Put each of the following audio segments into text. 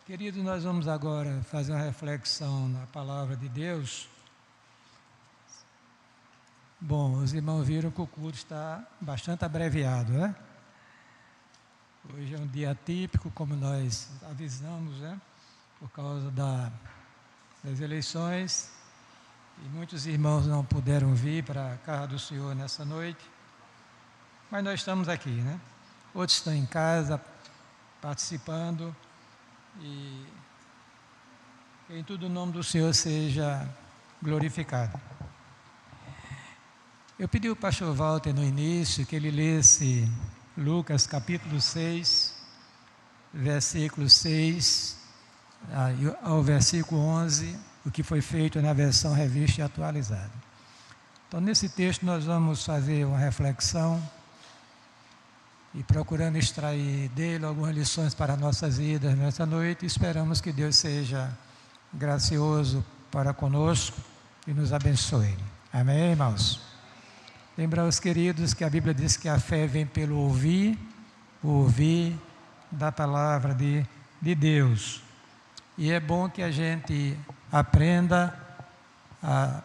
Queridos, nós vamos agora fazer uma reflexão na palavra de Deus. Bom, os irmãos viram que o culto está bastante abreviado, né? Hoje é um dia atípico, como nós avisamos, né? Por causa das eleições, e muitos irmãos não puderam vir para a casa do Senhor nessa noite, mas nós estamos aqui, né? Outros estão em casa, participando, e que em tudo o nome do Senhor seja glorificado. Eu pedi ao pastor Walter no início que ele lesse Lucas capítulo 6, versículo 6 ao versículo 11, o que foi feito na versão revista e atualizada. Então, nesse texto nós vamos fazer uma reflexão e procurando extrair dele algumas lições para nossas vidas nessa noite. Esperamos que Deus seja gracioso para conosco e nos abençoe. Amém, irmãos? Lembrar os queridos que a Bíblia diz que a fé vem pelo ouvir da palavra de Deus. E é bom que a gente aprenda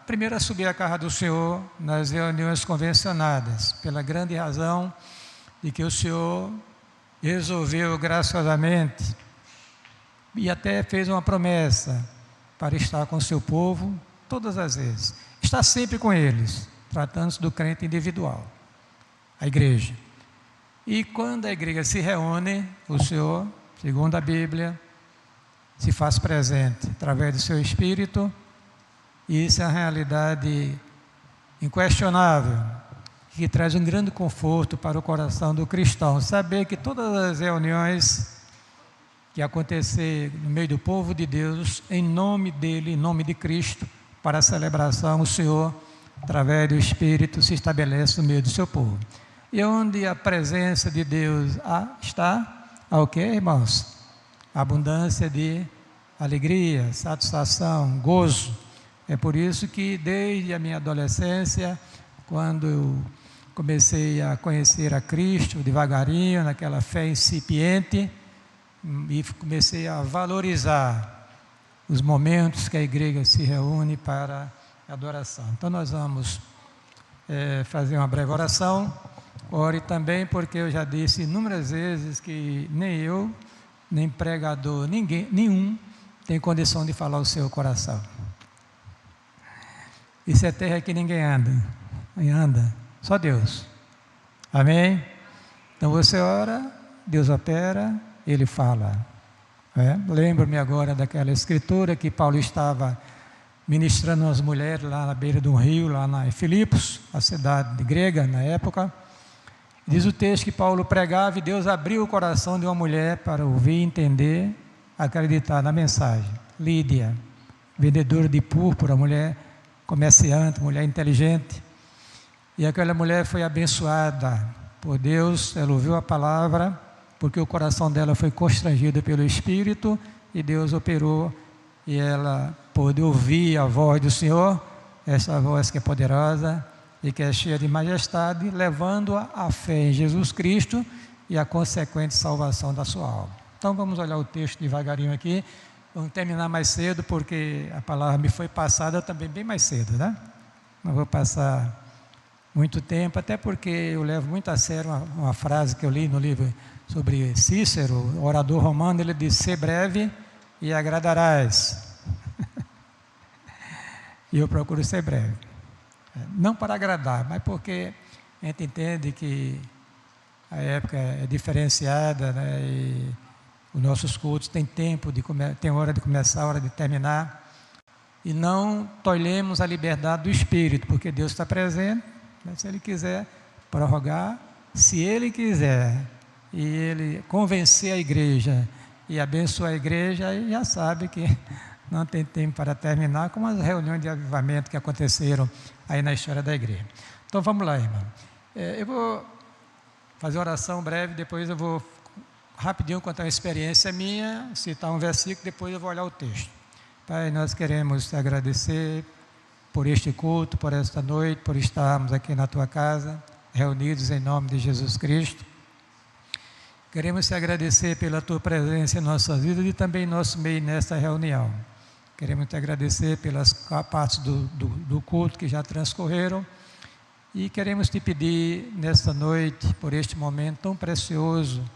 primeiro a subir a casa do Senhor nas reuniões convencionadas, pela grande razão de que o Senhor resolveu graciosamente e até fez uma promessa para estar com o seu povo todas as vezes. Está sempre com eles, tratando-se do crente individual, a igreja. E quando a igreja se reúne, o Senhor, segundo a Bíblia, se faz presente através do seu Espírito, e isso é uma realidade inquestionável, que traz um grande conforto para o coração do cristão, saber que todas as reuniões que acontecer no meio do povo de Deus, em nome dele, em nome de Cristo, para a celebração, o Senhor, através do Espírito, se estabelece no meio do seu povo. E onde a presença de Deus está, há o que, irmãos? Abundância de alegria, satisfação, gozo. É por isso que desde a minha adolescência, quando eu comecei a conhecer a Cristo devagarinho, naquela fé incipiente, e comecei a valorizar os momentos que a igreja se reúne para a adoração. Então nós vamos fazer uma breve oração. Ore também, porque eu já disse inúmeras vezes que nem eu, nem pregador, nenhum tem condição de falar o seu coração. Isso é terra que ninguém anda, só Deus. Amém? Então você ora, Deus opera, Ele fala. Lembro-me agora daquela escritura que Paulo estava ministrando às mulheres lá na beira de um rio, lá em Filipos, a cidade grega na época. Diz o texto que Paulo pregava e Deus abriu o coração de uma mulher para ouvir, entender, acreditar na mensagem. Lídia, vendedora de púrpura, mulher comerciante, mulher inteligente. E aquela mulher foi abençoada por Deus, ela ouviu a palavra, porque o coração dela foi constrangido pelo Espírito, e Deus operou, e ela pôde ouvir a voz do Senhor, essa voz que é poderosa e que é cheia de majestade, levando-a à fé em Jesus Cristo e a consequente salvação da sua alma. Então vamos olhar o texto devagarinho aqui. Vamos terminar mais cedo, porque a palavra me foi passada também bem mais cedo, né? Não vou passar muito tempo, até porque eu levo muito a sério uma frase que eu li no livro sobre Cícero, o orador romano. Ele diz: "Sê breve e agradarás." E eu procuro ser breve. Não para agradar, mas porque a gente entende que a época é diferenciada, né? E os nossos cultos têm tempo, tem hora de começar, hora de terminar. E não tolhemos a liberdade do Espírito, porque Deus está presente, mas se Ele quiser prorrogar, se Ele quiser, e Ele convencer a igreja e abençoar a igreja, aí já sabe que não tem tempo para terminar, como as reuniões de avivamento que aconteceram aí na história da igreja. Então vamos lá, irmão. Eu vou fazer oração breve, depois eu vou rapidinho contar uma experiência minha, citar um versículo, depois eu vou olhar o texto. Pai, nós queremos te agradecer por este culto, por esta noite, por estarmos aqui na tua casa, reunidos em nome de Jesus Cristo. Queremos te agradecer pela tua presença em nossas vidas e também em nosso meio nesta reunião. Queremos te agradecer pelas partes do culto que já transcorreram e queremos te pedir nesta noite, por este momento tão precioso,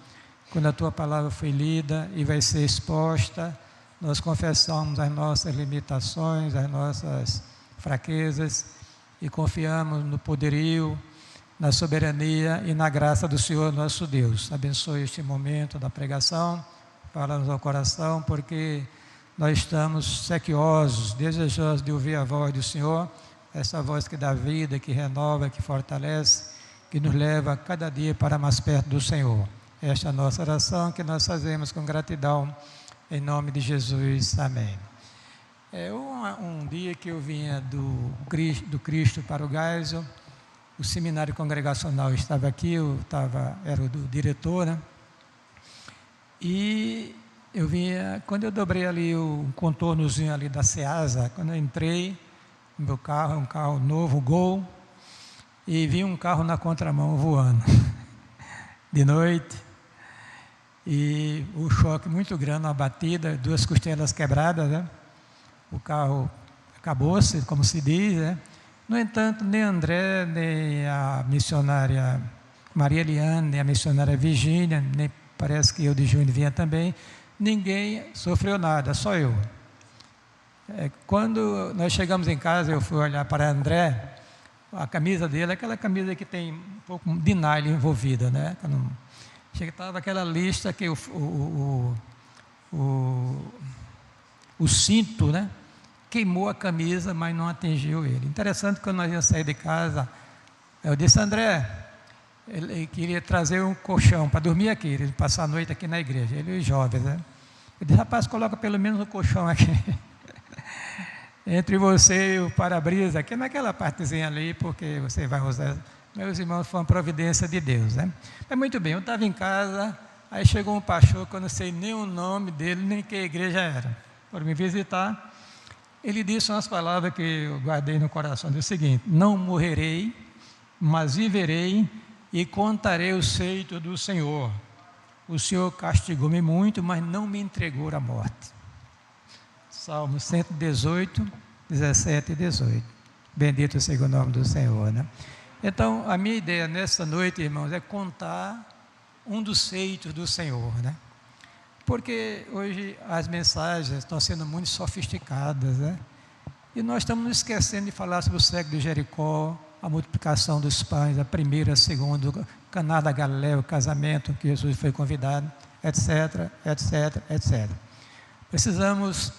quando a tua palavra foi lida e vai ser exposta, nós confessamos as nossas limitações, as nossas fraquezas e confiamos no poderio, na soberania e na graça do Senhor nosso Deus. Abençoe este momento da pregação, fala-nos ao coração, porque nós estamos sequiosos, desejosos de ouvir a voz do Senhor, essa voz que dá vida, que renova, que fortalece, que nos leva cada dia para mais perto do Senhor. Esta é a nossa oração que nós fazemos com gratidão, em nome de Jesus. Amém. Um dia que eu vinha do Cristo para o Geisel, o seminário congregacional estava aqui, era o diretor, né? E eu vinha, quando eu dobrei ali o contornozinho ali da Ceasa, quando eu entrei, meu carro é um carro novo, Gol, e vi um carro na contramão voando, de noite, e o choque muito grande, uma batida, 2 costelas quebradas, né? O carro acabou-se, como se diz, né? No entanto, nem André, nem a missionária Maria Eliane, nem a missionária Virgínia, nem parece que eu de Júnior vinha também, ninguém sofreu nada, só eu. Quando nós chegamos em casa, eu fui olhar para André, a camisa dele, aquela camisa que tem um pouco de nylon envolvida, né? Estava aquela lista que o cinto, né? Queimou a camisa, mas não atingiu ele. Interessante que quando nós íamos sair de casa, eu disse, André, ele queria trazer um colchão para dormir aqui, ele passar a noite aqui na igreja, ele e os jovens, né? Eu disse, rapaz, coloca pelo menos um colchão aqui, entre você e o para-brisa, aqui naquela partezinha ali, porque você vai usar. Meus irmãos, foi uma providência de Deus, né? Mas muito bem, eu estava em casa, aí chegou um pastor, que eu não sei nem o nome dele, nem que igreja era, para me visitar. Ele disse umas palavras que eu guardei no coração, disse o seguinte, não morrerei, mas viverei e contarei os feitos do Senhor. O Senhor castigou-me muito, mas não me entregou à morte. Salmo 118, 17 e 18. Bendito seja o nome do Senhor, né? Então, a minha ideia nesta noite, irmãos, é contar um dos feitos do Senhor, né? Porque hoje as mensagens estão sendo muito sofisticadas, né? E nós estamos nos esquecendo de falar sobre o cego de Jericó, a multiplicação dos pães, a primeira, a segunda, o Caná da Galileia, o casamento que Jesus foi convidado, etc, etc, etc. Precisamos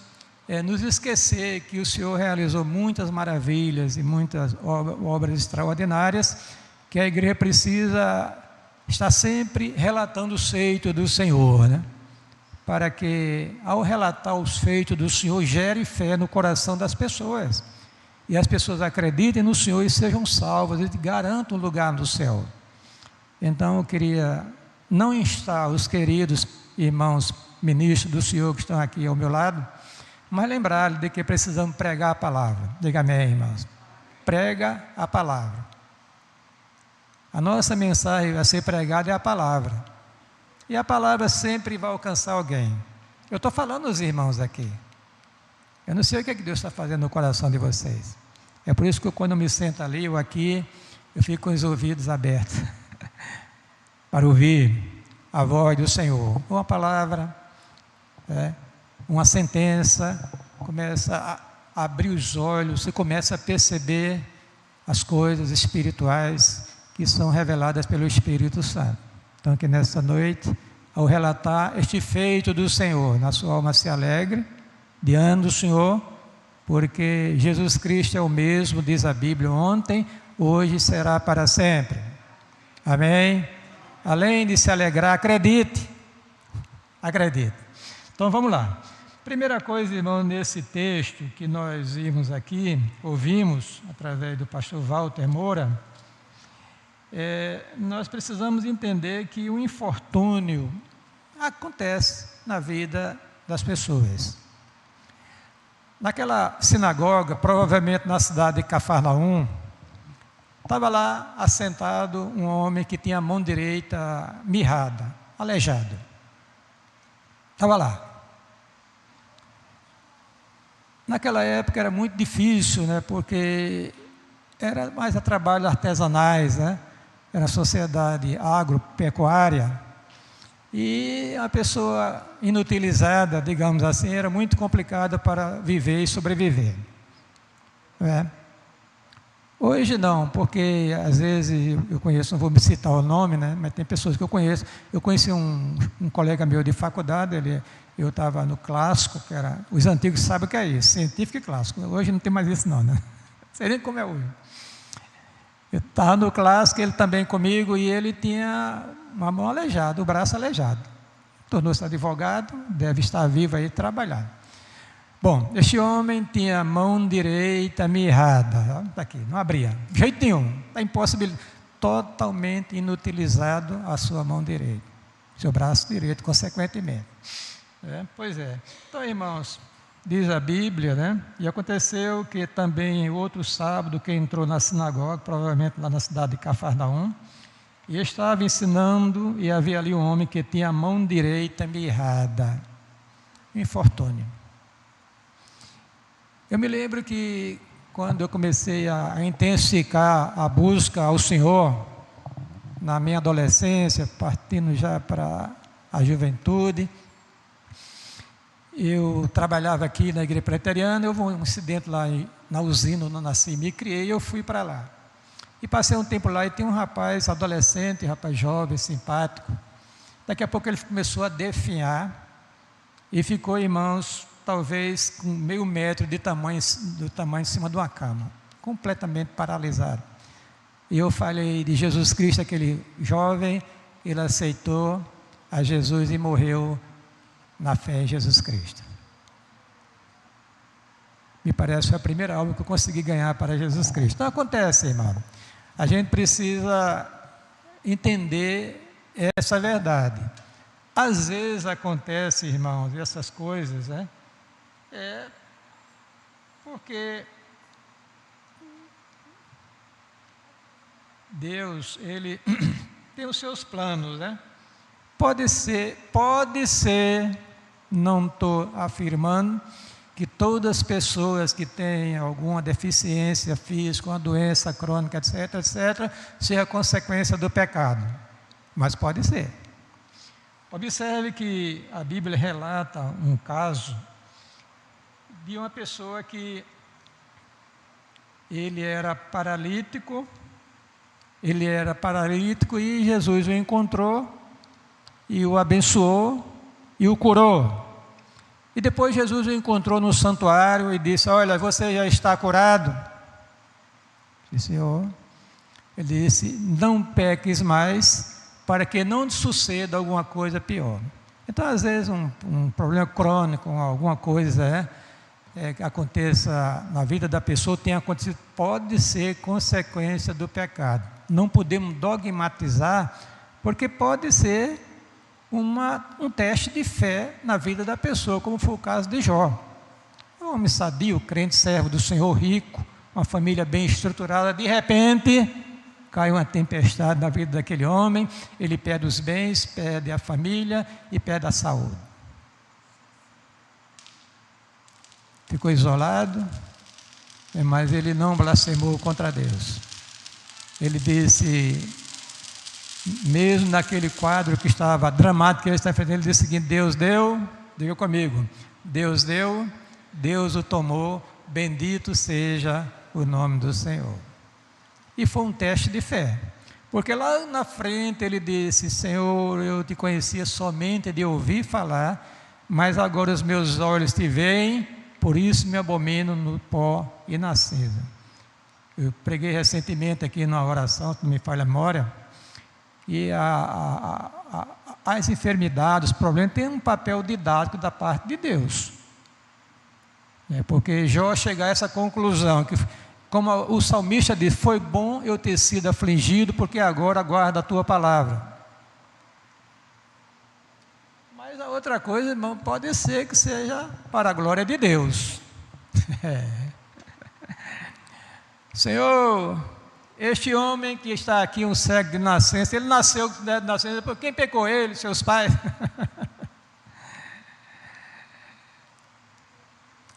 nos esquecer que o Senhor realizou muitas maravilhas e muitas obras extraordinárias, que a igreja precisa estar sempre relatando os feitos do Senhor, né? Para que, ao relatar os feitos do Senhor, gere fé no coração das pessoas. E as pessoas acreditem no Senhor e sejam salvas, e garantam um lugar no céu. Então, eu queria não instar os queridos irmãos ministros do Senhor que estão aqui ao meu lado, mas lembrar-lhes de que precisamos pregar a palavra. Diga amém, irmãos. Prega a palavra. A nossa mensagem a ser pregada é a palavra. E a palavra sempre vai alcançar alguém. Eu estou falando aos irmãos aqui. Eu não sei o que Deus está fazendo no coração de vocês. É por isso que quando eu me sento ali ou aqui, eu fico com os ouvidos abertos para ouvir a voz do Senhor. Uma palavra, uma sentença, começa a abrir os olhos, você começa a perceber as coisas espirituais que são reveladas pelo Espírito Santo. Então, que nessa noite, ao relatar este feito do Senhor, na sua alma se alegre, diante do Senhor, porque Jesus Cristo é o mesmo, diz a Bíblia, ontem, hoje e será para sempre. Amém? Além de se alegrar, acredite. Acredite. Então, vamos lá. Primeira coisa, irmão, nesse texto que nós vimos aqui, ouvimos, através do pastor Walter Moura, nós precisamos entender que o infortúnio acontece na vida das pessoas. Naquela sinagoga, provavelmente na cidade de Cafarnaum, estava lá assentado um homem que tinha a mão direita mirrada. aleijado. Estava lá. Naquela época era muito difícil, né, porque era mais a trabalhos artesanais, né, era a sociedade agropecuária, e a pessoa inutilizada, digamos assim, era muito complicada para viver e sobreviver. Né? Hoje não, porque às vezes eu conheço, não vou me citar o nome, né, mas tem pessoas que eu conheço. Eu conheci um colega meu de faculdade, eu estava no clássico, que era, os antigos sabem o que é isso, científico e clássico. Hoje não tem mais isso não, né? Não sei nem como é hoje. Eu estava no clássico, ele também comigo, e ele tinha uma mão aleijada, o braço aleijado. Tornou-se advogado, deve estar vivo aí trabalhando. Bom, este homem tinha a mão direita mirrada, está aqui, não abria, de jeito nenhum, está impossibilitado, totalmente inutilizado a sua mão direita, seu braço direito, consequentemente. Pois é. Então, irmãos, diz a Bíblia, né? E aconteceu que também outro sábado que entrou na sinagoga, provavelmente lá na cidade de Cafarnaum, e estava ensinando, e havia ali um homem que tinha a mão direita mirrada, infortúnio. Eu me lembro que quando eu comecei a intensificar a busca ao Senhor, na minha adolescência, partindo já para a juventude, eu trabalhava aqui na igreja preteriana, houve um incidente lá na usina, onde eu nasci e me criei, e eu fui para lá. E passei um tempo lá e tinha um rapaz adolescente, rapaz jovem, simpático. Daqui a pouco ele começou a definhar e ficou, irmãos, talvez com meio metro do tamanho em cima de uma cama, completamente paralisado. E eu falei de Jesus Cristo, aquele jovem, ele aceitou a Jesus e morreu na fé em Jesus Cristo. Me parece que foi a primeira alma que eu consegui ganhar para Jesus Cristo. Então acontece, irmão, a gente precisa entender essa verdade. Às vezes acontece, irmãos, essas coisas, né? Porque Deus, Ele tem os seus planos, né? Pode ser, não estou afirmando que todas as pessoas que têm alguma deficiência física, uma doença crônica, etc., etc., seja consequência do pecado, mas pode ser. Observe que a Bíblia relata um caso de uma pessoa que ele era paralítico e Jesus o encontrou e o abençoou e o curou. E depois Jesus o encontrou no santuário e disse: olha, você já está curado? Disse: Senhor. Ele disse: não peques mais, para que não te suceda alguma coisa pior. Então, às vezes, um problema crônico, alguma coisa que aconteça na vida da pessoa, tenha acontecido, pode ser consequência do pecado. Não podemos dogmatizar, porque pode ser um teste de fé na vida da pessoa, como foi o caso de Jó. Um homem sadio, crente, servo do Senhor, rico, uma família bem estruturada, de repente cai uma tempestade na vida daquele homem, ele perde os bens, perde a família e perde a saúde. Ficou isolado, mas ele não blasfemou contra Deus. Ele disse, mesmo naquele quadro que estava dramático, que ele está enfrentando, ele disse o seguinte: Deus deu, diga comigo, Deus deu, Deus o tomou, bendito seja o nome do Senhor. E foi um teste de fé, porque lá na frente ele disse: Senhor, eu te conhecia somente de ouvir falar, mas agora os meus olhos te veem, por isso me abomino no pó e na cinza. Eu preguei recentemente aqui numa oração, se não me falha a memória, e as enfermidades, os problemas, têm um papel didático da parte de Deus. Porque Jó chega a essa conclusão, que como o salmista diz: foi bom eu ter sido afligido, porque agora aguardo a tua palavra. Mas a outra coisa, irmão, pode ser que seja para a glória de Deus. Senhor, este homem que está aqui, um cego de nascença, ele nasceu de nascença, quem pecou ele, seus pais?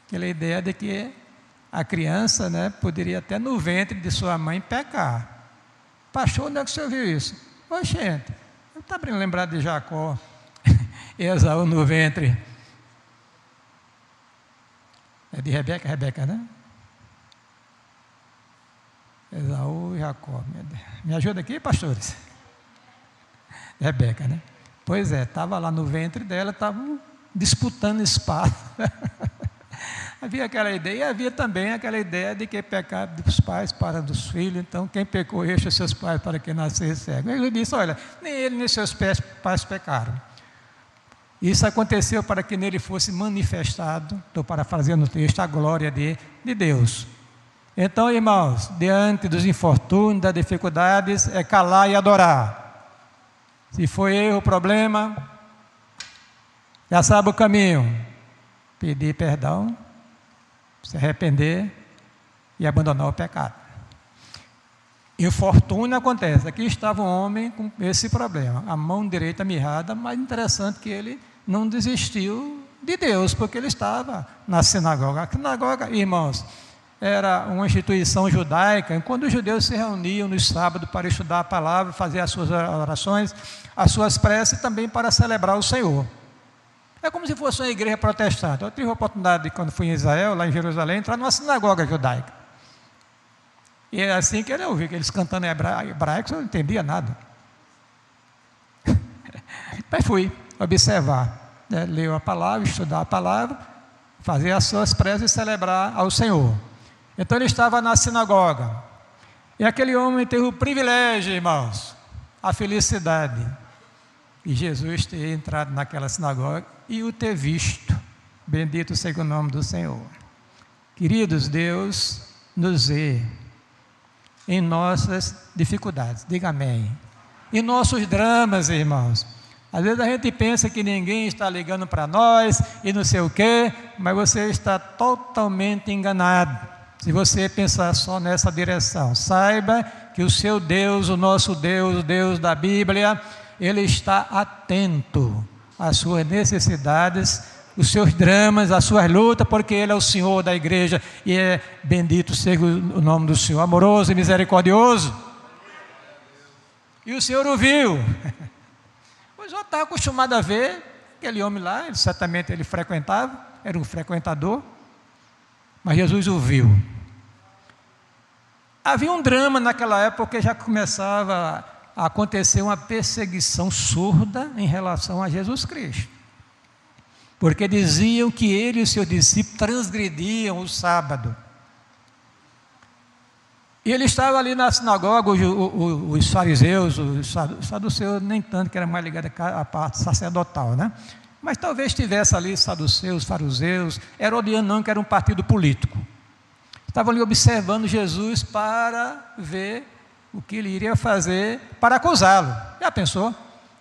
Aquela ideia de que a criança, né, poderia até no ventre de sua mãe pecar. Pastor, onde é que o senhor viu isso? Oxente, eu estava lembrado de Jacó, Esaú no ventre. É de Rebeca, né? Esaú e Jacó. Me ajuda aqui, pastores? Rebeca, né? Pois é, estava lá no ventre dela, estavam disputando espaço. Havia aquela ideia, e havia também aquela ideia de que pecado dos pais para dos filhos. Então, quem pecou este seus pais para que nascesse cego? Ele disse, olha, nem ele nem seus pais pecaram. Isso aconteceu para que nele fosse manifestado, estou parafraseando o texto, a glória de Deus. Então, irmãos, diante dos infortúnios, das dificuldades, é calar e adorar. Se foi erro o problema, já sabe o caminho. Pedir perdão, se arrepender e abandonar o pecado. Infortúnio acontece. Aqui estava um homem com esse problema, a mão direita mirrada, mas interessante que ele não desistiu de Deus, porque ele estava na sinagoga. A sinagoga, irmãos, era uma instituição judaica, quando os judeus se reuniam nos sábados para estudar a palavra, fazer as suas orações, as suas preces, também para celebrar o Senhor. É como se fosse uma igreja protestante. Eu tive a oportunidade, quando fui em Israel, lá em Jerusalém, entrar numa sinagoga judaica. E é assim que eu ouvi, que eles cantando em hebraico, eu não entendia nada. Mas fui observar, né? Ler a palavra, estudar a palavra, fazer as suas preces e celebrar ao Senhor. Então ele estava na sinagoga. E aquele homem teve o privilégio, irmãos, a felicidade de Jesus ter entrado naquela sinagoga e o ter visto. Bendito seja o nome do Senhor. Queridos, Deus nos vê em nossas dificuldades, diga amém. Em nossos dramas, irmãos. Às vezes a gente pensa que ninguém está ligando para nós e não sei o quê, mas você está totalmente enganado. Se você pensar só nessa direção, saiba que o seu Deus, o nosso Deus, o Deus da Bíblia, Ele está atento às suas necessidades, os seus dramas, as suas lutas, porque Ele é o Senhor da igreja e é bendito seja o nome do Senhor, amoroso e misericordioso. E o Senhor o viu. Pois eu estava acostumado a ver aquele homem lá, certamente ele frequentava, era um frequentador, mas Jesus o viu. Havia um drama naquela época, porque já começava a acontecer uma perseguição surda em relação a Jesus Cristo. Porque diziam que ele e os seus discípulos transgrediam o sábado. E ele estava ali na sinagoga, os fariseus, os saduceus, nem tanto, que era mais ligado à parte sacerdotal, né? Mas talvez tivesse ali saduceus, fariseus, Herodiano não, que era um partido político. Estavam ali observando Jesus para ver o que ele iria fazer para acusá-lo. Já pensou?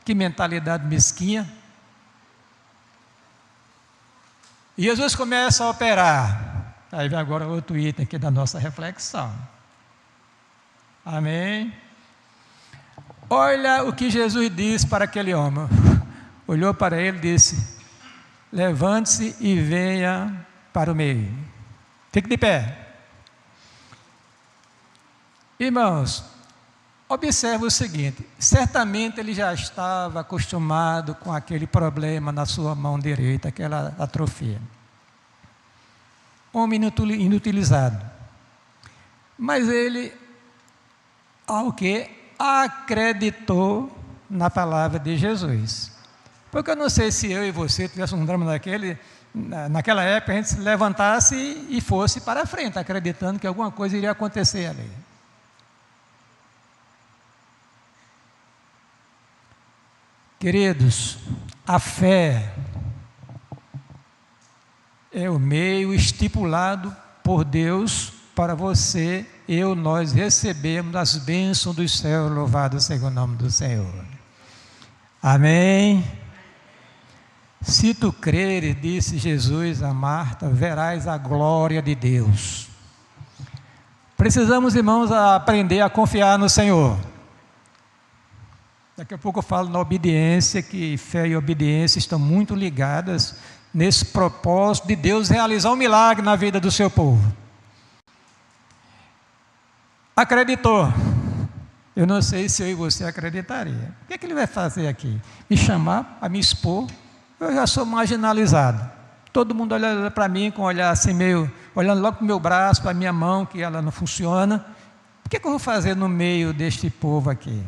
Que mentalidade mesquinha. E Jesus começa a operar. Aí vem agora outro item aqui da nossa reflexão. Amém? Olha o que Jesus disse para aquele homem. Olhou para ele e disse: levante-se e venha para o meio. Fique de pé. Irmãos, observe o seguinte: certamente ele já estava acostumado com aquele problema na sua mão direita, aquela atrofia. Homem inutilizado. Mas ele, ao que acreditou na palavra de Jesus. Porque eu não sei se eu e você tivéssemos um drama naquela época, a gente se levantasse e fosse para frente, acreditando que alguma coisa iria acontecer ali. Queridos, a fé é o meio estipulado por Deus para você, nós recebermos as bênçãos dos céus, louvado seja o nome do Senhor. Amém? Se tu creres, disse Jesus a Marta, verás a glória de Deus. Precisamos, irmãos, aprender a confiar no Senhor. Daqui a pouco eu falo na obediência, que fé e obediência estão muito ligadas nesse propósito de Deus realizar um milagre na vida do seu povo. Acreditou. Eu não sei se eu e você acreditaria. O que é que ele vai fazer aqui? Me chamar, a me expor? Eu já sou marginalizado. Todo mundo olha para mim com um olhar assim meio, olhando logo para o meu braço, para a minha mão, que ela não funciona. O que é que eu vou fazer no meio deste povo aqui?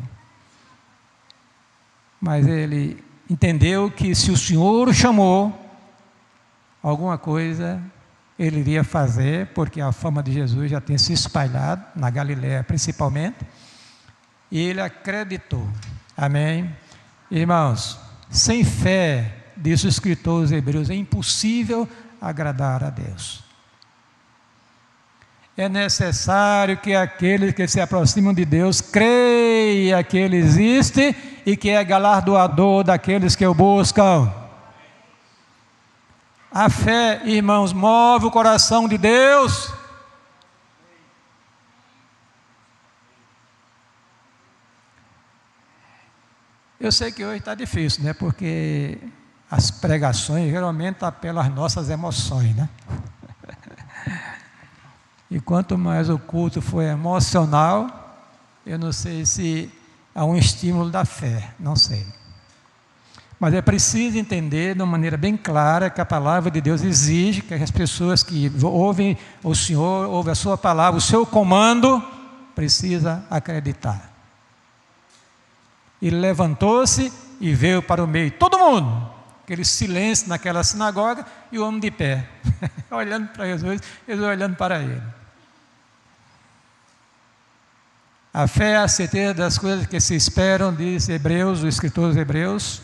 Mas ele entendeu que se o Senhor o chamou, alguma coisa ele iria fazer, porque a fama de Jesus já tinha se espalhado, na Galiléia principalmente, e ele acreditou. Amém? Irmãos, sem fé, diz o escritor aos Hebreus, é impossível agradar a Deus. É necessário que aqueles que se aproximam de Deus creiam que Ele existe e que é galardoador daqueles que o buscam. A fé, irmãos, move o coração de Deus. Eu sei que hoje está difícil, né? Porque as pregações geralmente apelam às nossas emoções, né? E quanto mais o culto for emocional, eu não sei se há um estímulo da fé, não sei. Mas é preciso entender de uma maneira bem clara que a palavra de Deus exige que as pessoas que ouvem o Senhor, ouvem a sua palavra, o seu comando, precisa acreditar. Ele levantou-se e veio para o meio. Todo mundo, aquele silêncio naquela sinagoga e o homem de pé, olhando para Jesus, Jesus olhando para ele. A fé é a certeza das coisas que se esperam, diz Hebreus, o escritor dos Hebreus,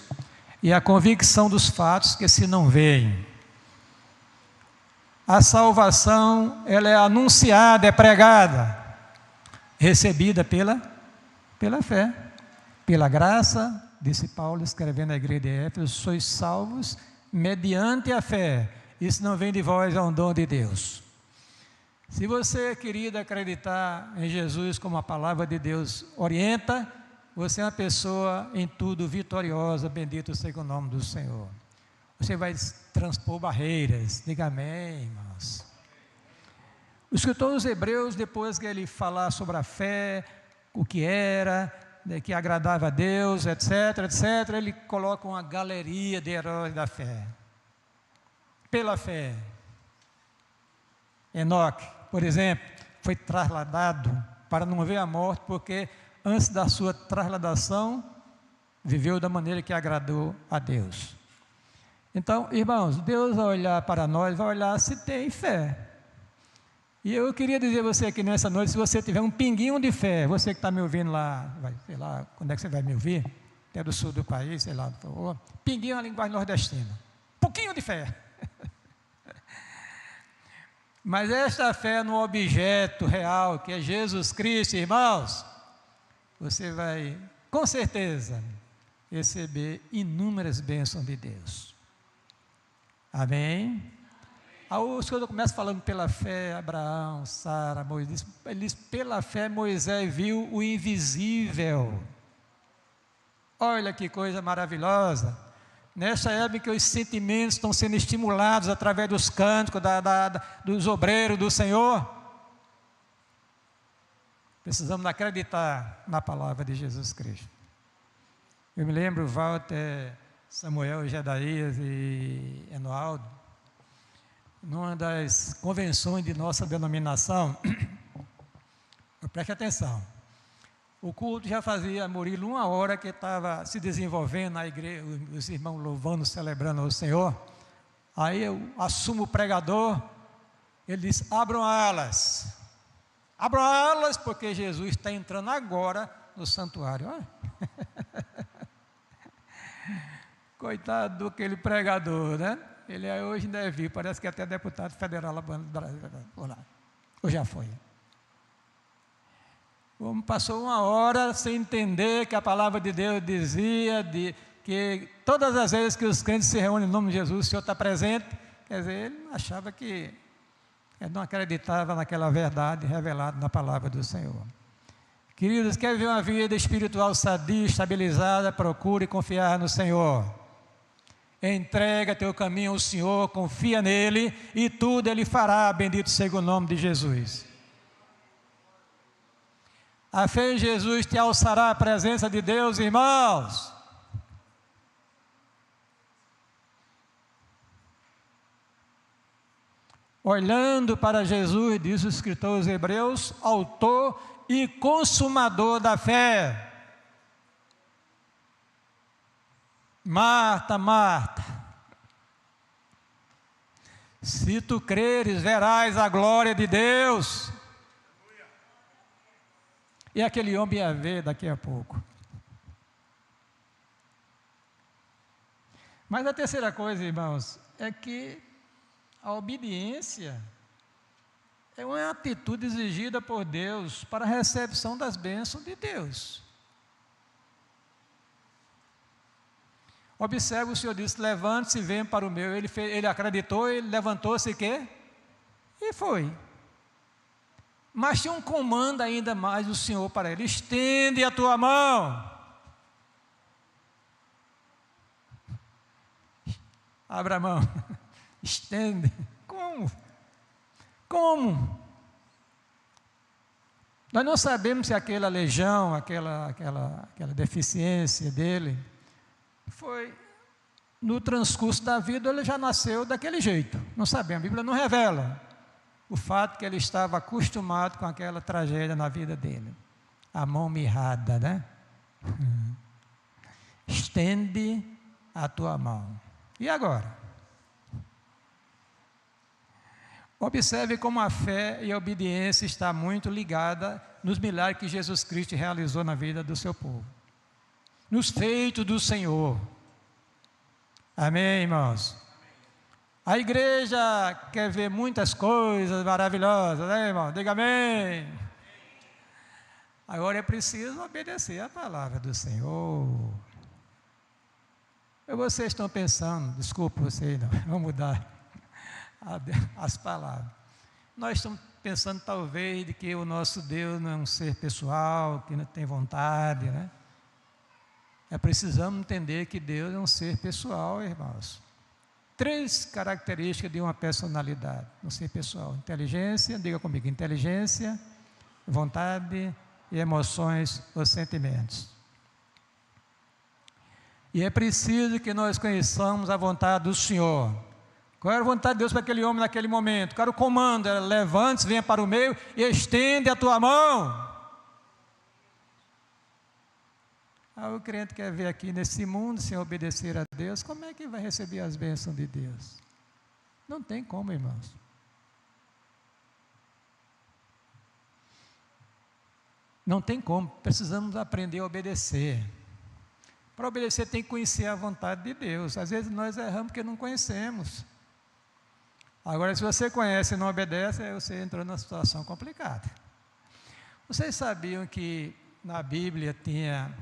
e a convicção dos fatos que se não veem. A salvação, ela é anunciada, é pregada, recebida pela fé. Pela graça, disse Paulo, escrevendo à igreja de Éfeso, sois salvos mediante a fé. Isso não vem de vós, é um dom de Deus. Se você, querido, acreditar em Jesus como a palavra de Deus orienta, você é uma pessoa em tudo vitoriosa, bendito seja o nome do Senhor. Você vai transpor barreiras, diga amém, irmãos. O escritor dos Hebreus, depois que ele falar sobre a fé, o que era, que agradava a Deus, etc., etc., ele coloca uma galeria de heróis da fé. Pela fé. Enoque, por exemplo, foi trasladado para não ver a morte, porque antes da sua trasladação, viveu da maneira que agradou a Deus. Então, irmãos, Deus vai olhar para nós, vai olhar se tem fé. E eu queria dizer a você aqui nessa noite, se você tiver um pinguinho de fé, você que está me ouvindo lá, sei lá, quando é que você vai me ouvir? Até do sul do país, sei lá, por favor. Pinguinho é uma linguagem nordestina. Pouquinho de fé. Mas esta fé no objeto real, que é Jesus Cristo, irmãos, você vai, com certeza, receber inúmeras bênçãos de Deus. Amém? Os que eu começo falando pela fé, Abraão, Sara, Moisés, ele diz, pela fé Moisés viu o invisível. Olha que coisa maravilhosa. Nessa época que os sentimentos estão sendo estimulados através dos cânticos, dos obreiros do Senhor, precisamos acreditar na palavra de Jesus Cristo. Eu me lembro, Walter, Samuel, Gedaías e Enoaldo, numa das convenções de nossa denominação, preste atenção, o culto já fazia, Murilo, 1 hora que estava se desenvolvendo na igreja, os irmãos louvando, celebrando o Senhor. Aí eu assumo o pregador, ele diz, abram alas, porque Jesus está entrando agora no santuário. Olha. Coitado daquele pregador, né? Ele hoje ainda é vivo, parece que é até deputado federal lá no Brasil, ou já foi. Passou 1 hora sem entender que a palavra de Deus dizia que todas as vezes que os crentes se reúnem em nome de Jesus, o Senhor está presente. Quer dizer, ele achava que Ele não acreditava naquela verdade revelada na palavra do Senhor. Queridos, quer ver uma vida espiritual sadia, estabilizada? Procure confiar no Senhor. Entrega teu caminho ao Senhor, confia nele e tudo ele fará, bendito seja o nome de Jesus. A fé em Jesus te alçará à presença de Deus, irmãos. Olhando para Jesus, diz o escritor aos Hebreus, autor e consumador da fé. Marta, Marta, se tu creres, verás a glória de Deus. E aquele homem ia ver daqui a pouco. Mas a terceira coisa, irmãos, é que a obediência é uma atitude exigida por Deus para a recepção das bênçãos de Deus. Observe, o Senhor disse, levante-se e venha para o meu. Ele acreditou, ele levantou-se e quê? E foi. Mas tinha um comando ainda mais do Senhor para ele: estende a tua mão. Abra a mão. Estende. Como? Como? Nós não sabemos se aquela legião, aquela deficiência dele, foi no transcurso da vida, ele já nasceu daquele jeito. Não sabemos, a Bíblia não revela o fato que ele estava acostumado com aquela tragédia na vida dele. A mão mirrada, né? Estende a tua mão. E agora? Observe como a fé e a obediência está muito ligada nos milagres que Jesus Cristo realizou na vida do seu povo, nos feitos do Senhor. Amém, irmãos? A igreja quer ver muitas coisas maravilhosas, né, irmão? Diga amém. Agora é preciso obedecer a palavra do Senhor. E vocês estão pensando, desculpa vocês, não, vou mudar as palavras. Nós estamos pensando talvez de que o nosso Deus não é um ser pessoal, que não tem vontade, né? Precisamos entender que Deus é um ser pessoal, irmãos. 3 características de uma personalidade, um ser pessoal: inteligência, diga comigo, inteligência, vontade e emoções ou sentimentos. E é preciso que nós conheçamos a vontade do Senhor. Qual era a vontade de Deus para aquele homem naquele momento? Qual era o comando? Era: levante-se, venha para o meio e estende a tua mão. O crente quer ver aqui nesse mundo sem obedecer a Deus, como é que vai receber as bênçãos de Deus? Não tem como, irmãos. Não tem como, precisamos aprender a obedecer. Para obedecer tem que conhecer a vontade de Deus. Às vezes nós erramos porque não conhecemos. Agora, se você conhece e não obedece, aí você entrou numa situação complicada. Vocês sabiam que na Bíblia tinha,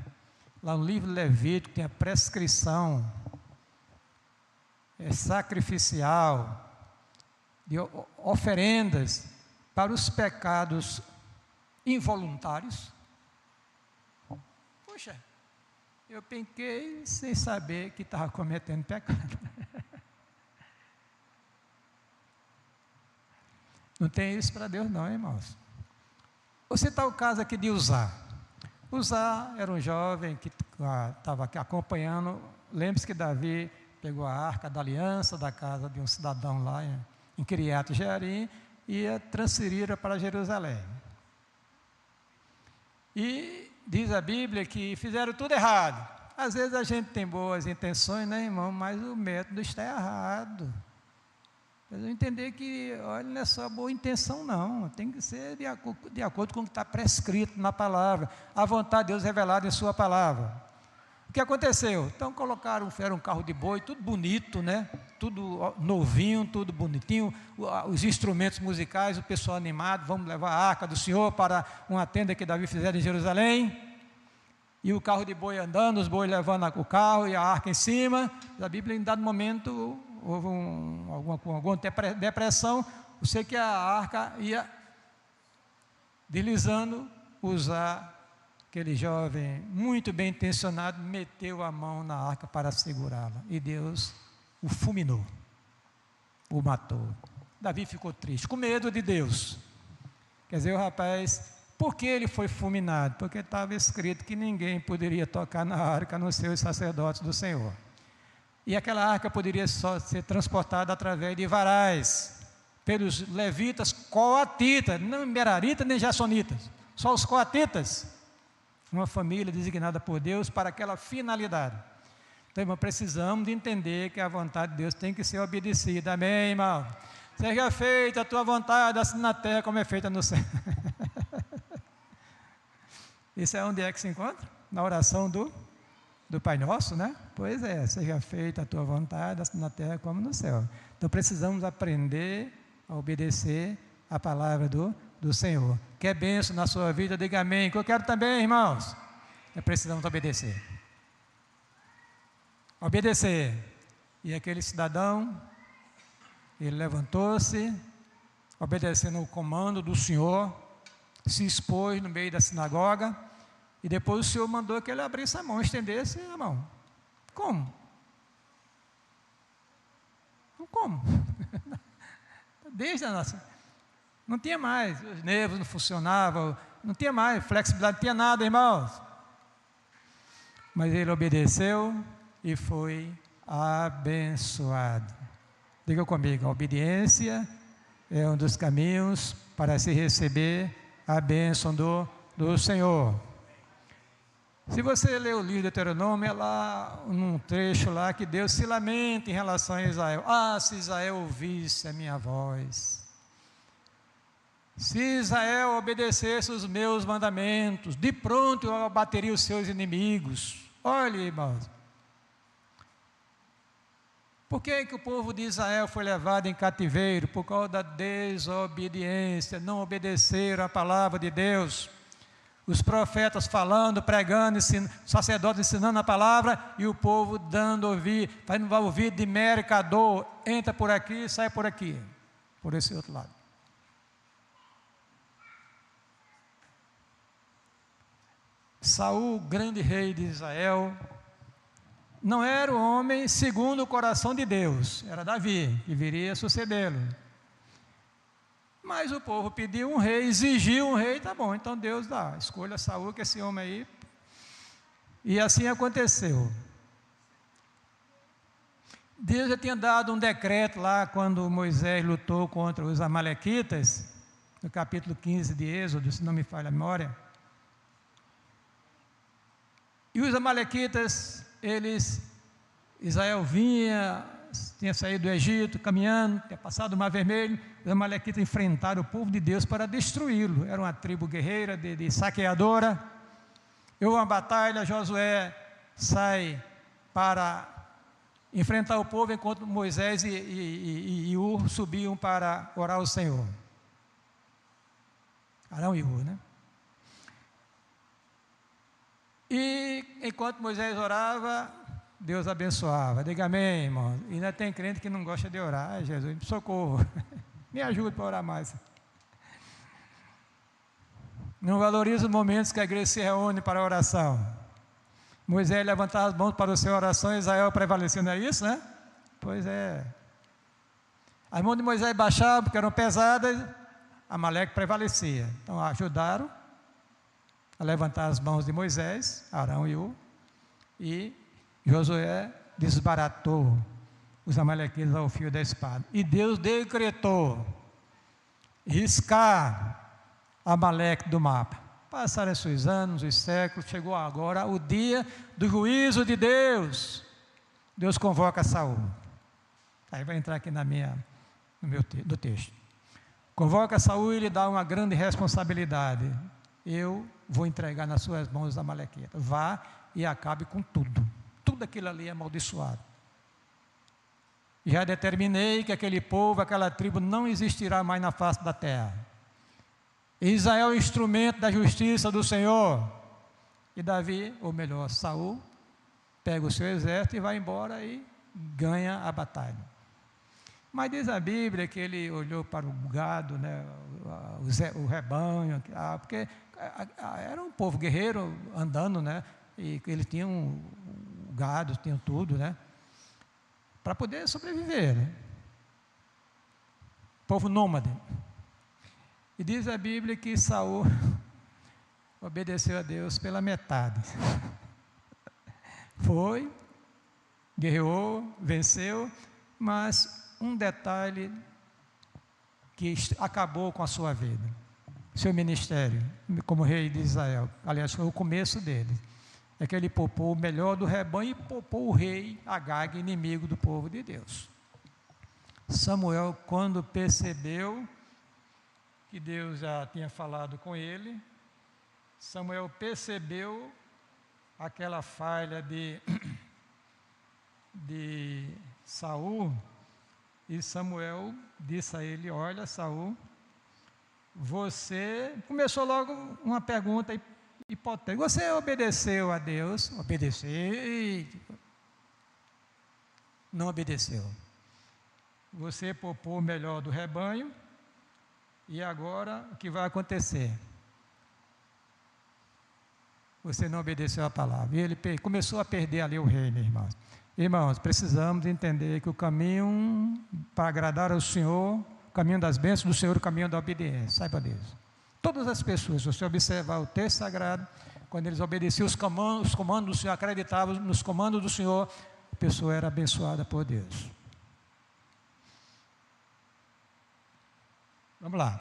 lá no livro de Levítico, tem a prescrição sacrificial de oferendas para os pecados involuntários? Puxa, eu pequei sem saber que estava cometendo pecado. Não tem isso para Deus não, irmãos. Vou citar o caso aqui de Uzá. Uzá era um jovem que estava acompanhando. Lembre-se que Davi pegou a arca da aliança da casa de um cidadão lá em Kiriat Jearim e ia transferir para Jerusalém. E diz a Bíblia que fizeram tudo errado. Às vezes a gente tem boas intenções, né, irmão? Mas o método está errado. Mas eu entender que, olha, não é só boa intenção não, tem que ser de acordo com o que está prescrito na palavra, a vontade de Deus revelada em sua palavra. O que aconteceu? Então colocaram, era um carro de boi, tudo bonito, né? Tudo novinho, tudo bonitinho, os instrumentos musicais, o pessoal animado, vamos levar a arca do Senhor para uma tenda que Davi fizera em Jerusalém, e o carro de boi andando, os bois levando o carro e a arca em cima. A Bíblia, em dado momento, houve alguma depressão, Eu sei que a arca ia deslizando, usar aquele jovem muito bem intencionado, meteu a mão na arca para segurá-la. E Deus o fulminou, o matou. Davi ficou triste, com medo de Deus. Quer dizer, o rapaz, por que ele foi fulminado? Porque estava escrito que ninguém poderia tocar na arca, a não ser os sacerdotes do Senhor. E aquela arca poderia só ser transportada através de varais, pelos levitas coatitas, não meraritas nem jassonitas, só os coatitas, uma família designada por Deus para aquela finalidade. Então, irmão, precisamos de entender que a vontade de Deus tem que ser obedecida. Amém, irmão? Seja feita a tua vontade, assim na terra como é feita no céu. Isso é onde é que se encontra? Na oração do Pai Nosso, né? Pois é, seja feita a tua vontade, assim na terra como no céu. Então precisamos aprender a obedecer a palavra do Senhor. Quer bênção na sua vida? Diga amém, que eu quero também, irmãos. Precisamos obedecer. Obedecer. E aquele cidadão, ele levantou-se, obedecendo o comando do Senhor, se expôs no meio da sinagoga, e depois o Senhor mandou que ele abrisse a mão, estendesse a mão. Como? Como? Desde a nossa... Não tinha mais, os nervos não funcionavam, não tinha mais flexibilidade, não tinha nada, irmãos. Mas ele obedeceu e foi abençoado. Diga comigo, a obediência é um dos caminhos para se receber a bênção do Senhor. Se você ler o livro de Deuteronômio, é lá num trecho lá que Deus se lamenta em relação a Israel. Ah, se Israel ouvisse a minha voz. Se Israel obedecesse os meus mandamentos, de pronto eu abateria os seus inimigos. Olha, irmãos. Por que o povo de Israel foi levado em cativeiro? Por causa da desobediência, não obedeceram a palavra de Deus. Os profetas falando, pregando, sacerdotes ensinando a palavra e o povo dando ouvir, fazendo ouvido de mercador, entra por aqui, sai por aqui, por esse outro lado. Saul, grande rei de Israel, não era o homem segundo o coração de Deus, era Davi, que viria a sucedê-lo. Mas o povo pediu um rei, exigiu um rei, tá bom, então Deus dá, escolha Saul, que esse homem aí. E assim aconteceu. Deus já tinha dado um decreto lá, quando Moisés lutou contra os amalequitas, no capítulo 15 de Êxodo, se não me falha a memória. E os amalequitas, Israel tinha saído do Egito, caminhando, tinha passado o Mar Vermelho, os amalequitas enfrentaram o povo de Deus para destruí-lo. Era uma tribo guerreira, de saqueadora. Houve uma batalha, Josué sai para enfrentar o povo, enquanto Moisés e Ur subiam para orar ao Senhor. Arão e Ur, né? E enquanto Moisés orava, Deus abençoava. Diga amém, irmão. E ainda tem crente que não gosta de orar. Ai, Jesus, me socorro. Me ajude para orar mais. Não valoriza os momentos que a igreja se reúne para a oração. Moisés levantava as mãos para a sua oração, Israel prevaleceu, não é isso, né? Pois é. As mãos de Moisés baixavam, porque eram pesadas, Amaleque prevalecia. Então ajudaram a levantar as mãos de Moisés, Arão e Ur, e Josué desbaratou os amalequitas ao fio da espada. E Deus decretou riscar Amaleque do mapa. Passaram-se os anos, os séculos, chegou agora o dia do juízo de Deus. Deus convoca Saul. Aí vai entrar aqui no meu texto. Convoca Saul e lhe dá uma grande responsabilidade. Eu vou entregar nas suas mãos os amalequitas. Vá e acabe com tudo. Tudo aquilo ali é amaldiçoado. Já determinei que aquele povo, aquela tribo não existirá mais na face da terra. Israel é o instrumento da justiça do Senhor. E Davi, ou melhor, Saul, pega o seu exército e vai embora e ganha a batalha. Mas diz a Bíblia que ele olhou para o gado, né, o rebanho, porque era um povo guerreiro andando, né, e eles tinham gado, tinham tudo, né, para poder sobreviver, né? Povo nômade. E diz a Bíblia que Saul obedeceu a Deus pela metade. Foi, guerreou, venceu, mas um detalhe que acabou com a sua vida, seu ministério, como rei de Israel. Aliás, foi o começo dele. É que ele poupou o melhor do rebanho e poupou o rei Agag, inimigo do povo de Deus. Samuel, quando percebeu que Deus já tinha falado com ele, Samuel percebeu aquela falha de Saul, e Samuel disse a ele: olha, Saul, você começou logo uma pergunta hipotética. Você obedeceu a Deus? Obedeceu. Não obedeceu. Você poupou o melhor do rebanho, e agora o que vai acontecer? Você não obedeceu a palavra. E ele começou a perder ali o reino, irmãos. Irmãos, precisamos entender que o caminho para agradar ao Senhor, o caminho das bênçãos do Senhor, o caminho da obediência. Saiba disso. Todas as pessoas, se você observar o texto sagrado, quando eles obedeciam os comandos do Senhor, acreditavam nos comandos do Senhor, a pessoa era abençoada por Deus. Vamos lá.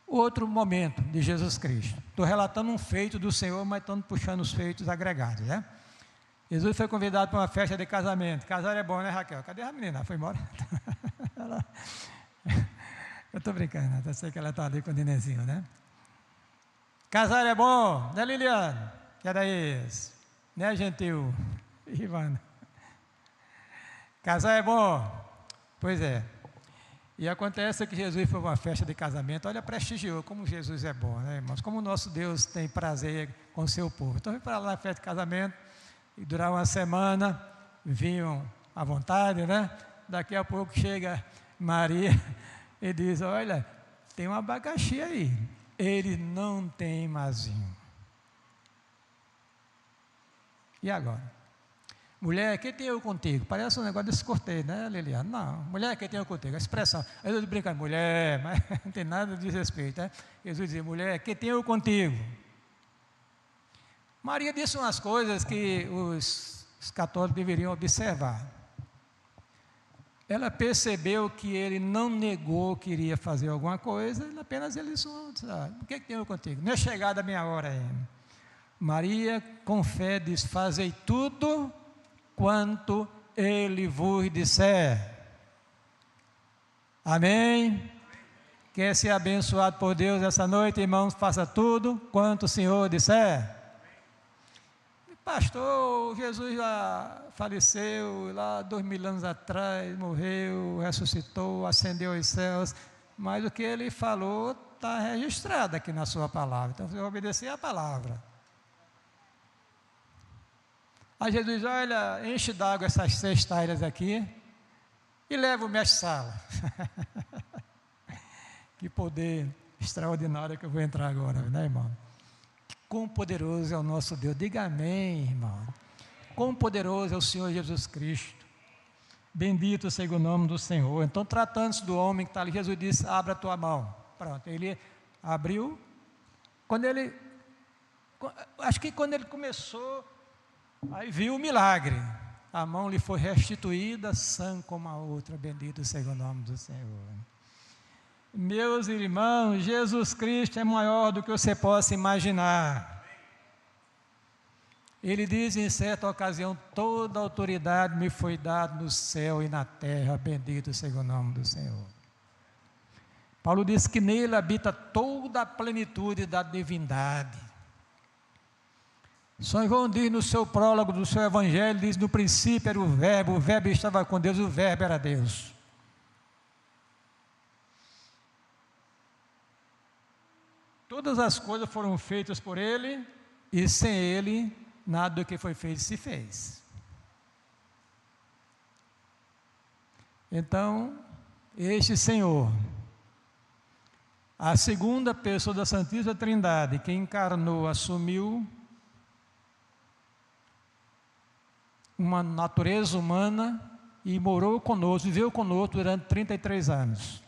Outro momento de Jesus Cristo. Estou relatando um feito do Senhor, mas estamos puxando os feitos agregados, né? Jesus foi convidado para uma festa de casamento. Casar é bom, né, Raquel? Cadê a menina? Foi embora? Eu estou brincando, eu sei que ela está ali com o nenenzinho, né? Casar é bom, né, Liliana? Que era isso? Né, gentil? Ivana? Casar é bom? Pois é. E acontece que Jesus foi para uma festa de casamento, olha, prestigiou, como Jesus é bom, né, irmãos? Como o nosso Deus tem prazer com o seu povo. Então, foi para lá na festa de casamento, e durava uma semana, vinham à vontade, né? Daqui a pouco chega Maria e diz: olha, tem um abacaxi aí. Ele não tem mais vinho. E agora? Mulher, quem tem eu contigo? Parece um negócio desse cortejo, né, Liliana? Não, mulher, quem tem eu contigo? A expressão. Aí eu brincando, mulher, mas não tem nada de respeito, né? Jesus dizia: mulher, quem tem eu contigo? Maria disse umas coisas que os católicos deveriam observar. Ela percebeu que ele não negou que iria fazer alguma coisa, apenas ele disse: o que tem eu contigo? Não é chegada a minha hora ainda. Maria, com fé, diz: fazei tudo quanto ele vos disser. Amém? Quer ser abençoado por Deus essa noite, irmãos? Faça tudo quanto o Senhor disser. Pastor, Jesus já faleceu lá 2000 anos atrás, morreu, ressuscitou, ascendeu aos céus, mas o que ele falou está registrado aqui na sua palavra, então você vai obedecer a palavra. Aí Jesus diz: olha, enche d'água essas 6 talhas aqui e leva o mestre-sala. Que poder extraordinário que eu vou entrar agora, né, irmão? Quão poderoso é o nosso Deus. Diga amém, irmão. Quão poderoso é o Senhor Jesus Cristo. Bendito seja o nome do Senhor. Então, tratando-se do homem que está ali, Jesus disse: abre a tua mão. Pronto, ele abriu. Acho que quando ele começou, aí viu o milagre. A mão lhe foi restituída, sã como a outra. Bendito seja o nome do Senhor. Meus irmãos, Jesus Cristo é maior do que você possa imaginar. Ele diz em certa ocasião: toda autoridade me foi dada no céu e na terra, bendito seja o nome do Senhor. Paulo diz que nele habita toda a plenitude da divindade. São João diz no seu prólogo do seu evangelho, diz: no princípio era o verbo estava com Deus, o verbo era Deus. Todas as coisas foram feitas por ele, e sem ele, nada do que foi feito se fez. Então, Este Senhor, a segunda pessoa da Santíssima Trindade, que encarnou, assumiu uma natureza humana e morou conosco, viveu conosco durante 33 anos.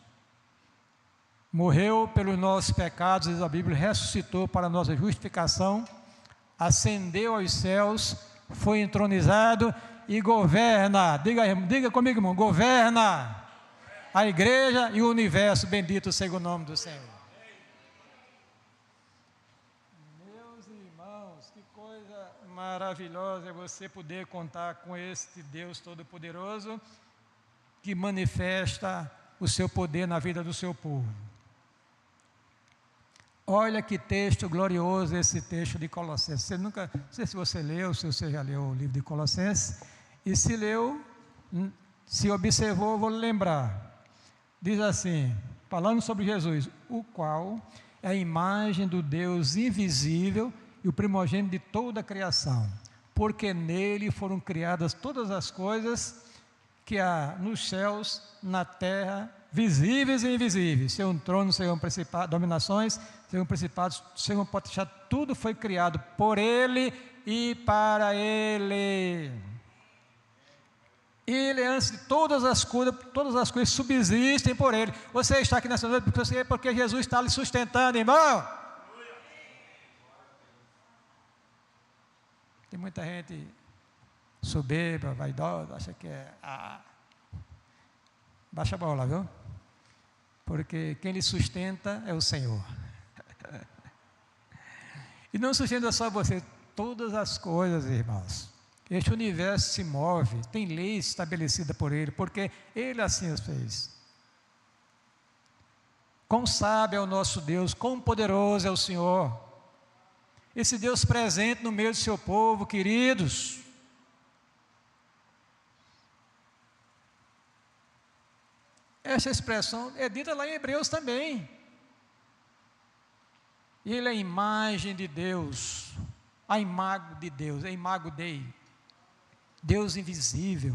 Morreu pelos nossos pecados, diz a Bíblia, ressuscitou para a nossa justificação, ascendeu aos céus, foi entronizado e governa, diga comigo, irmão, governa a igreja e o universo, bendito seja o nome do Senhor. Meus irmãos, que coisa maravilhosa é você poder contar com este Deus Todo-Poderoso, que manifesta o seu poder na vida do seu povo. Olha que texto glorioso esse texto de Colossenses. Não sei se você leu, se você já leu o livro de Colossenses, e se leu, se observou, vou lembrar. Diz assim, falando sobre Jesus, o qual é a imagem do Deus invisível e o primogênito de toda a criação, porque nele foram criadas todas as coisas que há nos céus, na terra, visíveis e invisíveis, sejam tronos, sejam dominações, sejam principados, sejam potestades, tudo foi criado por ele e para ele. Ele, antes de todas as coisas subsistem por ele. Você está aqui nessa noite porque Jesus está lhe sustentando, irmão. Tem muita gente soberba, vaidosa, acha que é... Baixa a bola, viu? Porque quem lhe sustenta é o Senhor. E não sustenta só você, todas as coisas, irmãos. Este universo se move, tem leis estabelecidas por Ele, porque Ele assim os fez. Quão sábio é o nosso Deus, quão poderoso é o Senhor. Esse Deus presente no meio do seu povo, queridos. Essa expressão é dita lá em Hebreus também. Ele é a imagem de Deus, a imago de Deus, a imago Dei. Deus invisível,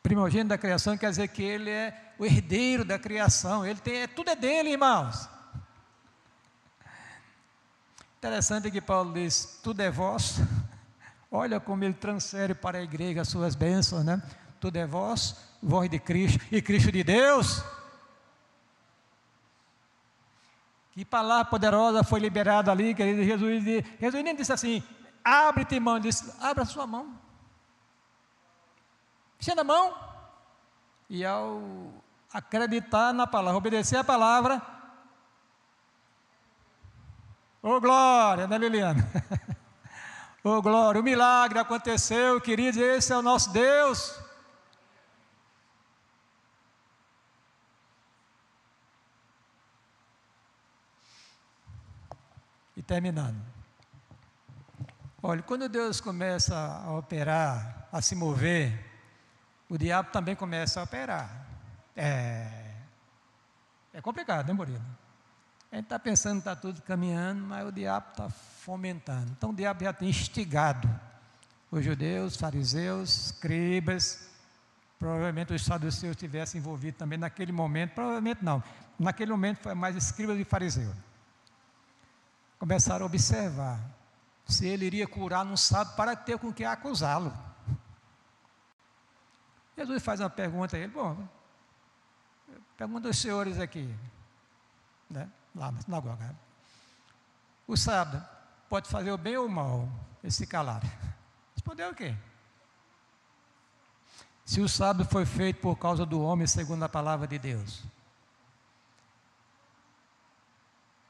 primogênito da criação, quer dizer que Ele é o herdeiro da criação, tudo é dele, irmãos. Interessante que Paulo diz, tudo é vosso. Olha como ele transfere para a igreja as suas bênçãos, né? Tudo é vosso, voz de Cristo e Cristo de Deus. Que palavra poderosa foi liberada ali, querido. Jesus nem disse assim, abre-te mão, ele disse, abra a sua mão. Estenda a mão. E ao acreditar na palavra, obedecer a palavra, ô glória, né, Liliana? Ô glória, o milagre aconteceu, queridos, esse é o nosso Deus. E terminando. Olha, quando Deus começa a operar, a se mover, o diabo também começa a operar. É complicado, né, Murilo? A gente está pensando que está tudo caminhando, mas o diabo está fomentando. Então o diabo já tem instigado os judeus, fariseus, escribas. Provavelmente os saduceus estivessem envolvidos também naquele momento. Provavelmente não. Naquele momento foi mais escribas e fariseus. Começaram a observar se ele iria curar, não sabe, para ter com que acusá-lo. Jesus faz uma pergunta a ele, pergunta aos senhores aqui, né, lá na sinagoga. O sábado pode fazer o bem ou o mal? Eles se calaram. Respondeu o quê? Se o sábado foi feito por causa do homem, segundo a palavra de Deus.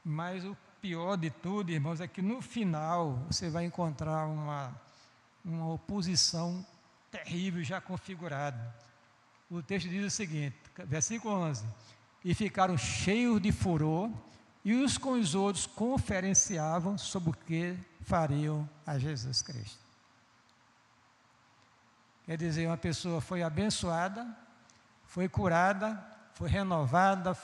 Mas o pior de tudo, irmãos, é que no final você vai encontrar uma oposição terrível já configurada. O texto diz o seguinte, versículo 11: e ficaram cheios de furor, e uns com os outros conferenciavam sobre o que fariam a Jesus Cristo. Quer dizer, uma pessoa foi abençoada, foi curada, foi renovada,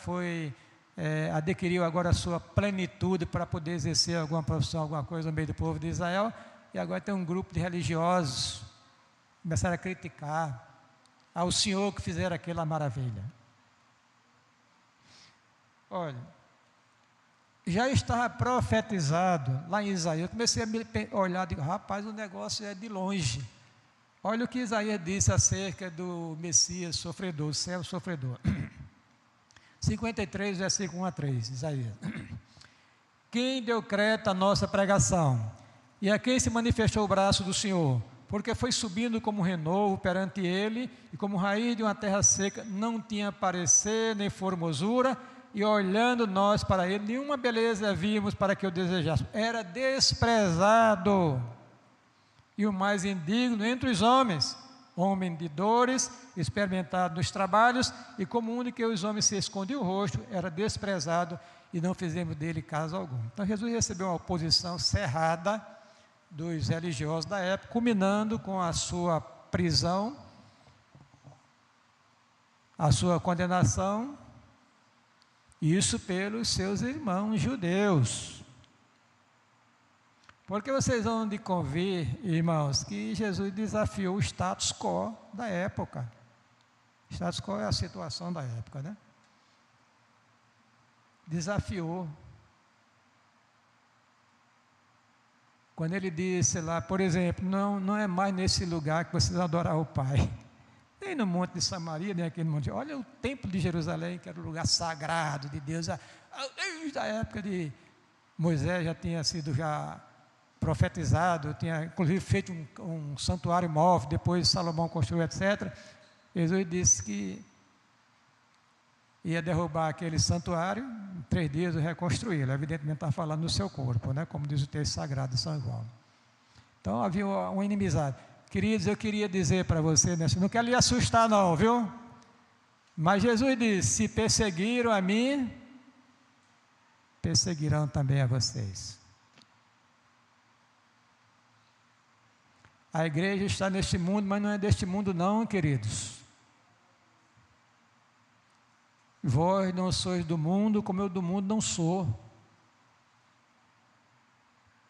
adquiriu agora a sua plenitude para poder exercer alguma profissão, alguma coisa no meio do povo de Israel, e agora tem um grupo de religiosos que começaram a criticar, ao Senhor que fizera aquela maravilha. Olha, já estava profetizado lá em Isaías. Eu comecei a olhar e digo, rapaz, o negócio é de longe. Olha o que Isaías disse acerca do Messias sofredor, o servo sofredor. 53, versículo 1 a 3, Isaías. Quem deu crédito à nossa pregação? E a quem se manifestou o braço do Senhor? Porque foi subindo como renovo perante ele, e como raiz de uma terra seca, não tinha parecer nem formosura, e olhando nós para ele, nenhuma beleza vimos para que o desejássemos. Era desprezado, e o mais indigno entre os homens, homem de dores, experimentado nos trabalhos, e como um de que os homens se escondiam o rosto, era desprezado, e não fizemos dele caso algum. Então Jesus recebeu uma oposição cerrada dos religiosos da época, culminando com a sua prisão, a sua condenação, isso pelos seus irmãos judeus. Porque vocês vão de convir, irmãos, que Jesus desafiou o status quo da época. Status quo é a situação da época, né? Desafiou. Quando ele disse lá, por exemplo, não é mais nesse lugar que vocês adorar o Pai. Nem no Monte de Samaria, nem aqui no Monte. Olha o Templo de Jerusalém, que era o lugar sagrado de Deus. Desde a época de Moisés já tinha sido profetizado, tinha inclusive feito um santuário móvel, depois Salomão construiu, etc. Jesus disse que ia derrubar aquele santuário, em 3 dias reconstruí-lo. Evidentemente está falando do seu corpo, né? Como diz o texto sagrado de São João. Então havia uma inimizade. Queridos, eu queria dizer para você, né? Não quero lhe assustar não, viu? Mas Jesus disse, se perseguiram a mim, perseguirão também a vocês. A igreja está neste mundo, mas não é deste mundo não, queridos. Vós não sois do mundo, como eu do mundo não sou.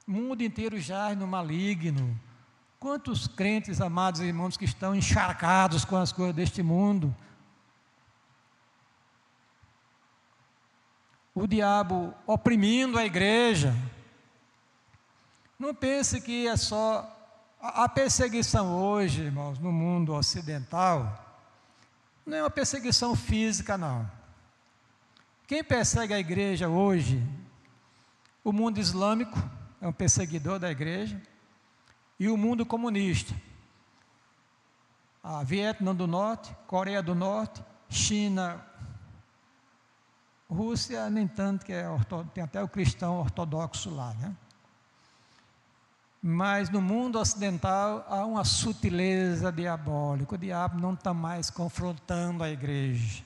O mundo inteiro jaz no maligno. Quantos crentes, amados irmãos, que estão encharcados com as coisas deste mundo. O diabo oprimindo a igreja. Não pense que é só... A perseguição hoje, irmãos, no mundo ocidental, não é uma perseguição física, não. Quem persegue a igreja hoje, o mundo islâmico é um perseguidor da igreja, e o mundo comunista, a Vietnã do Norte, Coreia do Norte, China, Rússia, nem tanto, que tem até o cristão ortodoxo lá, né? Mas no mundo ocidental há uma sutileza diabólica. O diabo não está mais confrontando a igreja.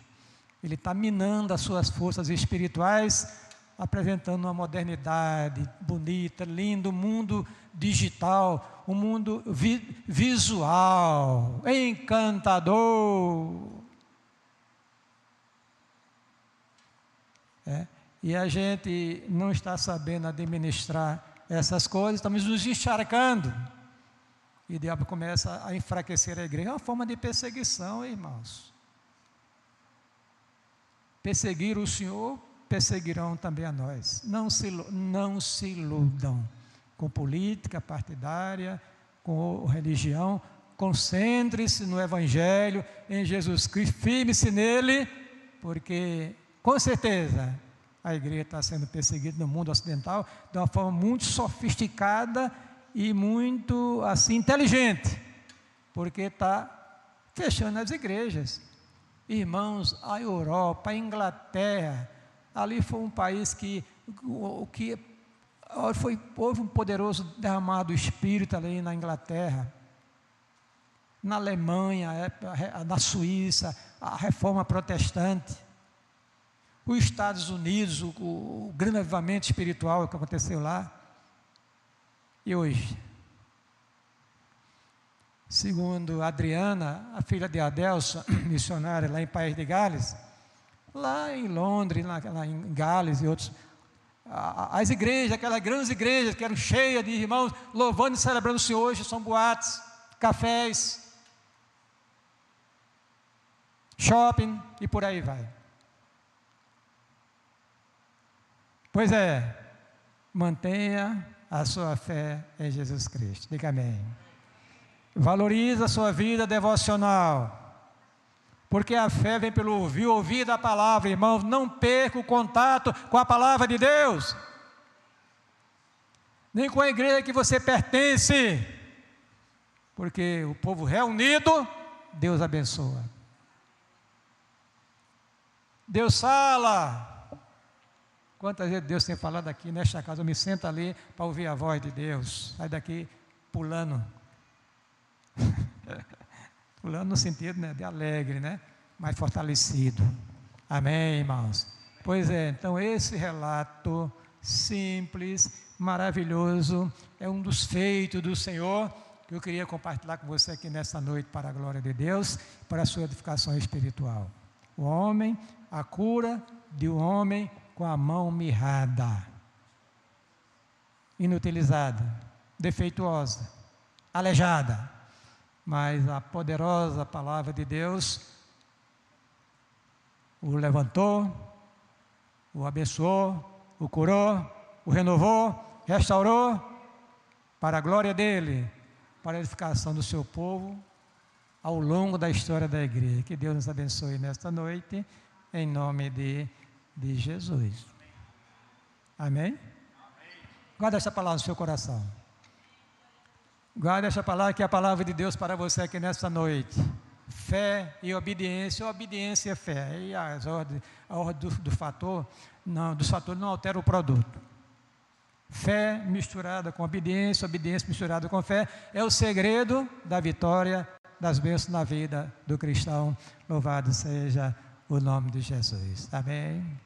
Ele está minando as suas forças espirituais, apresentando uma modernidade bonita, linda, um mundo digital, um mundo visual, encantador. E a gente não está sabendo administrar essas coisas, estamos nos encharcando. E o diabo começa a enfraquecer a igreja. É uma forma de perseguição, irmãos. Perseguir o Senhor, perseguirão também a nós. Não se iludam com política partidária, com religião. Concentre-se no Evangelho, em Jesus Cristo, firme-se nele, porque, com certeza, a igreja está sendo perseguida no mundo ocidental de uma forma muito sofisticada e muito assim inteligente, porque está fechando as igrejas. Irmãos, a Europa, a Inglaterra, ali foi um país que houve um poderoso derramado do Espírito ali na Inglaterra, na Alemanha, na Suíça, a reforma protestante. Os Estados Unidos, o grande avivamento espiritual que aconteceu lá. E hoje? Segundo Adriana, a filha de Adelson, missionária lá em País de Gales, lá em Londres, lá em Gales e outros, as igrejas, aquelas grandes igrejas que eram cheias de irmãos louvando e celebrando o Senhor, hoje são boates, cafés. shopping e por aí vai. Pois é, mantenha a sua fé em Jesus Cristo. Diga amém. Valorize a sua vida devocional, porque a fé vem pelo ouvir da palavra, irmãos. Não perca o contato com a palavra de Deus, nem com a igreja que você pertence, porque o povo reunido, Deus abençoa. Deus fala. Quantas vezes Deus tem falado aqui nesta casa? Eu me sento ali para ouvir a voz de Deus. Sai daqui pulando. Pulando no sentido, né, de alegre, né? Mais fortalecido. Amém, irmãos? Pois é, então esse relato simples, maravilhoso, é um dos feitos do Senhor que eu queria compartilhar com você aqui nessa noite para a glória de Deus, para a sua edificação espiritual. O homem, a cura de um homem com a mão mirrada, inutilizada, defeituosa, aleijada, mas a poderosa palavra de Deus o levantou, o abençoou, o curou, o renovou, restaurou, para a glória dele, para a edificação do seu povo, ao longo da história da igreja. Que Deus nos abençoe nesta noite, em nome de Jesus. Amém? Guarda essa palavra no seu coração. Guarda essa palavra, que é a palavra de Deus para você aqui nesta noite. Fé e obediência, obediência e fé. E a ordem dos fatores não altera o produto. Fé misturada com obediência, obediência misturada com fé, é o segredo da vitória, das bênçãos na vida do cristão. Louvado seja o nome de Jesus. Amém.